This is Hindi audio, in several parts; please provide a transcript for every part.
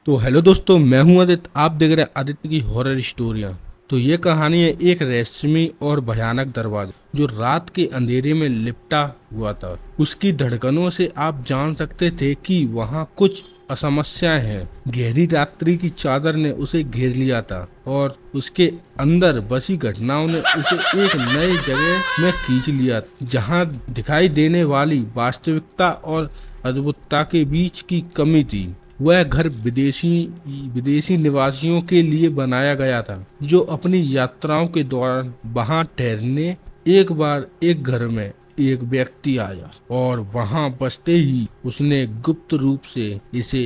तो हेलो दोस्तों, मैं हूं आदित्य। आप देख रहे हैं आदित्य की हॉरर स्टोरियां। तो ये कहानी है एक रहस्यमय और भयानक दरवाजा जो रात के अंधेरे में लिपटा हुआ था। उसकी धड़कनों से आप जान सकते थे कि वहां कुछ असमस्याएं हैं। गहरी रात्रि की चादर ने उसे घेर लिया था और उसके अंदर बसी घटनाओं ने उसे एक नए जगह में खींच लिया, जहां दिखाई देने वाली वास्तविकता और अद्भुतता के बीच की कमी थी। वह घर विदेशी निवासियों के लिए बनाया गया था, जो अपनी यात्राओं के दौरान वहां ठहरने। एक बार एक घर में एक व्यक्ति आया और वहां बसते ही उसने गुप्त रूप से इसे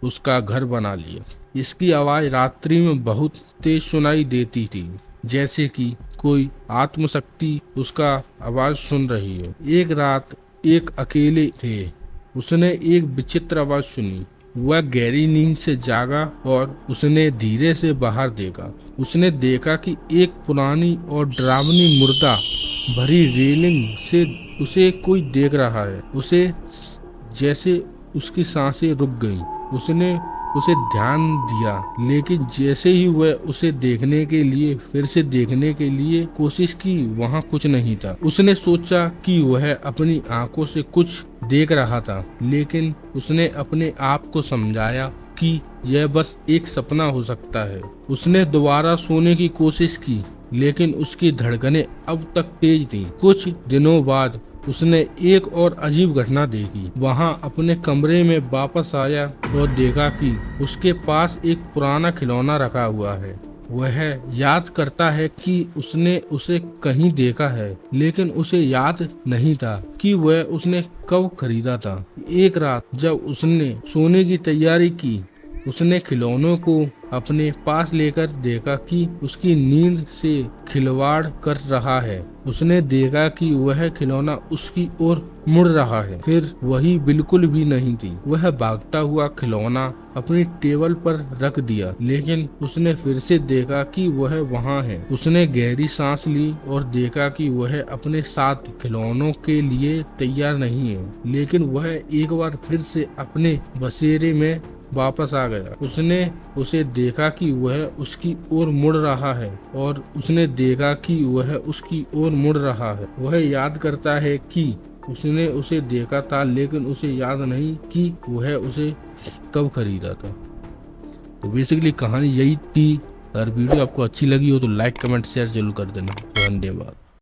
उसका घर बना लिया। इसकी आवाज रात्रि में बहुत तेज सुनाई देती थी, जैसे कि कोई आत्मशक्ति उसका आवाज सुन रही है। एक रात एक अकेले थे, उसने एक विचित्र आवाज सुनी। वह गहरी नींद से जागा और उसने धीरे से बाहर देखा। उसने देखा कि एक पुरानी और डरावनी मुर्दा भरी रेलिंग से उसे कोई देख रहा है। उसे जैसे उसकी सांसें रुक गईं। उसने उसे ध्यान दिया, लेकिन जैसे ही वह उसे देखने के लिए फिर से देखने के लिए कोशिश की, वहां कुछ नहीं था। उसने सोचा कि वह अपनी आंखों से कुछ देख रहा था, लेकिन उसने अपने आप को समझाया कि यह बस एक सपना हो सकता है। उसने दोबारा सोने की कोशिश की, लेकिन उसकी धड़कनें अब तक तेज थीं। कुछ दिनों बाद उसने एक और अजीब घटना देखी। वहां अपने कमरे में वापस आया और देखा कि उसके पास एक पुराना खिलौना रखा हुआ है। वह याद करता है कि उसने उसे कहीं देखा है, लेकिन उसे याद नहीं था कि वह उसने कब खरीदा था। एक रात जब उसने सोने की तैयारी की, उसने खिलौनों को अपने पास लेकर देखा कि उसकी नींद से खिलवाड़ कर रहा है। उसने देखा कि वह खिलौना उसकी ओर मुड़ रहा है, फिर वही बिल्कुल भी नहीं थी। वह भागता हुआ खिलौना अपनी टेबल पर रख दिया, लेकिन उसने फिर से देखा कि वह वहाँ है। उसने गहरी सांस ली और देखा कि वह अपने साथ खिलौनों के लिए तैयार नहीं है, लेकिन वह एक बार फिर से अपने बसेरे में वापस आ गया। उसने उसे देखा कि वह उसकी ओर मुड़ रहा है और उसने देखा कि वह उसकी ओर मुड़ रहा है। वह याद करता है कि उसने उसे देखा था, लेकिन उसे याद नहीं कि वह उसे कब खरीदा था। तो बेसिकली कहानी यही थी। अगर वीडियो आपको अच्छी लगी हो तो लाइक कमेंट शेयर जरूर कर देना। धन्यवाद।